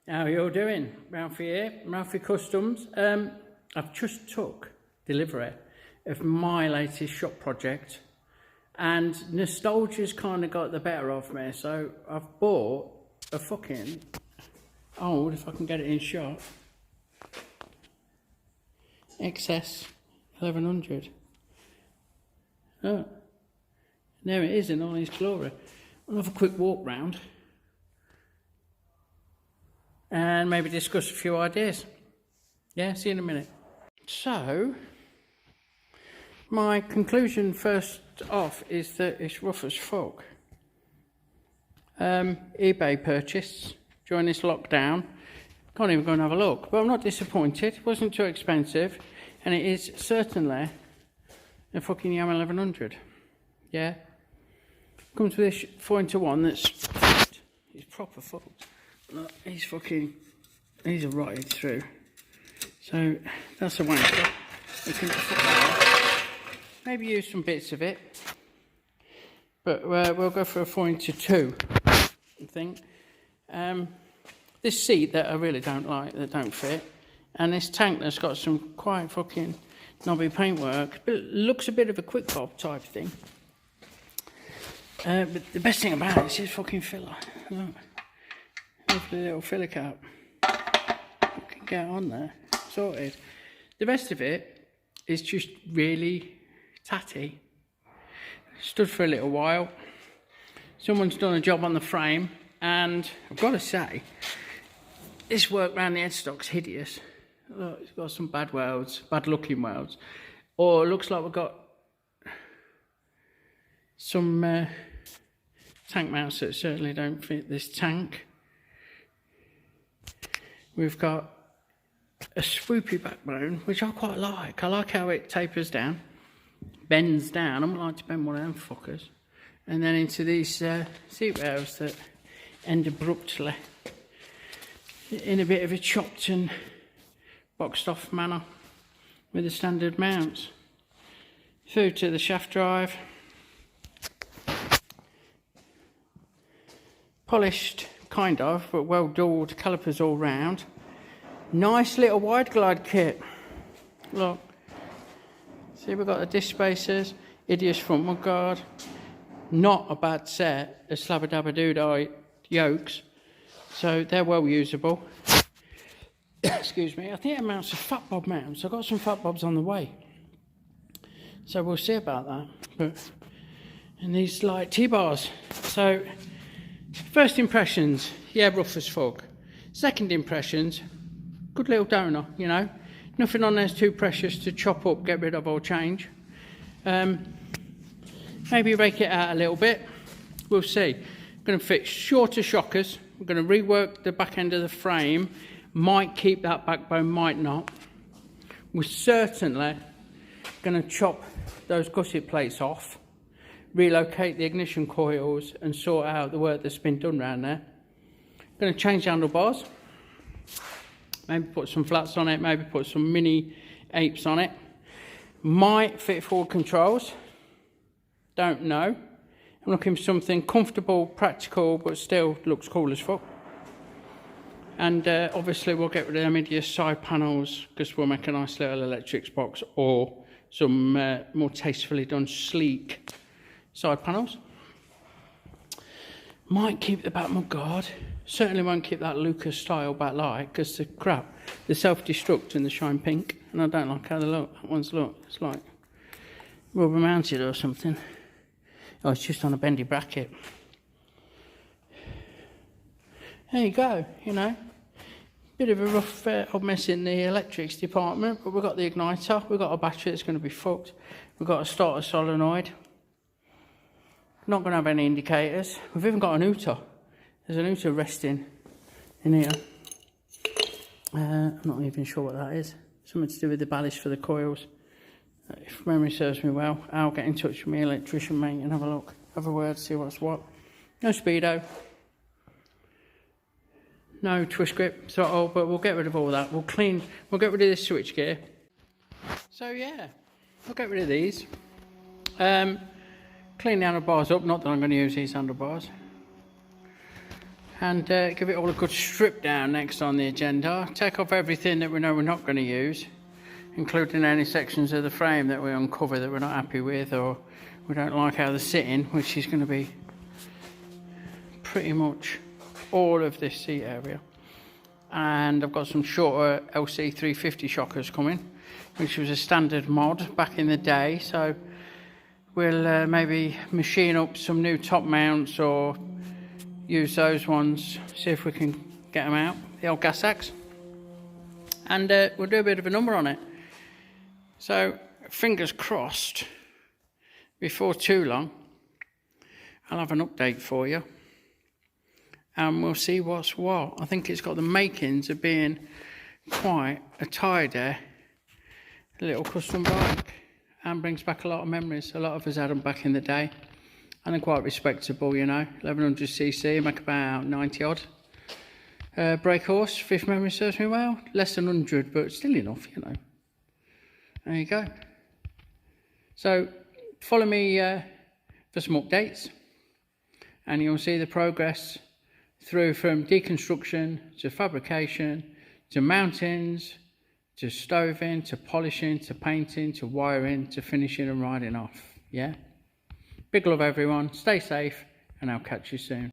How are you all doing? Ralfy here, Ralfy Customs. I've just took delivery of my latest shop project and nostalgia's kind of got the better of me, so I've bought a fucking old, if I can get it in shot, XS1100. Oh, there it is in all its glory. I'll have a quick walk round and maybe discuss a few ideas. Yeah, see you in a minute. So, my conclusion first off is that it's rough as fuck. eBay purchase during this lockdown. Can't even go and have a look, but I'm not disappointed. It wasn't too expensive, and it is certainly a fucking Yamaha 1100. Yeah, comes with this 4-into-1 that's it's proper fucked. Look, he's a rotted through. So that's a wanker. We can put that on. Maybe use some bits of it, but we'll go for a 4-into-2. I think. This seat that I really don't like, that don't fit, and this tank that's got some quite fucking knobby paintwork, but it looks a bit of a quick bob type thing. But the best thing about it is this fucking filler. Look, there's the little filler cap. You can get on there, sorted. The rest of it is just really tatty. Stood for a little while. Someone's done a job on the frame, and I've got to say, this work around the headstock's hideous. Look, it's got some bad welds, bad looking welds. Or it looks like we've got some tank mounts that certainly don't fit this tank. We've got a swoopy backbone, which I quite like. I like how it tapers down, bends down. I might like to bend one of them fuckers. And then into these seat rails that end abruptly in a bit of a chopped and boxed off manner with the standard mounts. Through to the shaft drive. Polished, kind of, but well dulled calipers all round. Nice little wide glide kit. Look. See, we've got the disc spacers, hideous front mudguard. Not a bad set of slabba-dabba-doo-dah yokes. So they're well usable. Excuse me. I think it amounts to fat bob mounts. I've got some fat bobs on the way. So we'll see about that. But, and these light T-bars. So, first impressions, yeah, rough as fuck. Second impressions, good little donor, you know. Nothing on there's too precious to chop up, get rid of or change. Maybe rake it out a little bit. We'll see. Going to fit shorter shockers. We're going to rework the back end of the frame. Might keep that backbone, might not. We're certainly going to chop those gusset plates off, relocate the ignition coils and sort out the work that's been done around there. Going to change handlebars. Maybe put some flats on it, maybe put some mini apes on it. Might fit forward controls. Don't know. I'm looking for something comfortable, practical, but still looks cool as fuck. And obviously we'll get rid of them hideous side panels because we'll make a nice little electrics box or some more tastefully done sleek side panels. Might keep the back mudguard. Certainly won't keep that Lucas style backlight because the crap, the self-destruct and the shine pink, and I don't like how they look. That one's look, it's like rubber mounted or something. Oh, it's just on a bendy bracket. There you go, you know. Bit of a rough old mess in the electrics department, but we've got the igniter, we've got a battery that's going to be fucked, we've got a starter solenoid. Not going to have any indicators. We've even got an Uta. There's an Uta resting in here. I'm not even sure what that is. Something to do with the ballast for the coils. If memory serves me well, I'll get in touch with my electrician mate and have a look, have a word, see what's what. No speedo. No twist grip, throttle, but we'll get rid of all that. We'll get rid of this switch gear. So yeah, we'll get rid of these. Clean the handlebars up, not that I'm going to use these handlebars. and give it all a good strip down next on the agenda. Take off everything that we know we're not going to use, including any sections of the frame that we uncover that we're not happy with or we don't like how they're sitting, which is going to be pretty much all of this seat area. And I've got some shorter LC 350 shockers coming, which was a standard mod back in the day, so we'll maybe machine up some new top mounts or use those ones, see if we can get them out, the old gas axe, and we'll do a bit of a number on it. So fingers crossed, before too long I'll have an update for you and we'll see what's what. I think it's got the makings of being quite a tidy little custom bike and brings back a lot of memories. A lot of us had them back in the day and they're quite respectable, you know. 1100cc, make about 90 odd. Brake horse, if memory serves me well, less than 100, but still enough, you know. There you go. So follow me for some updates and you'll see the progress through from deconstruction to fabrication to mountings to stoving to polishing to painting to wiring to finishing and riding off. Yeah, big love everyone, stay safe, and I'll catch you soon.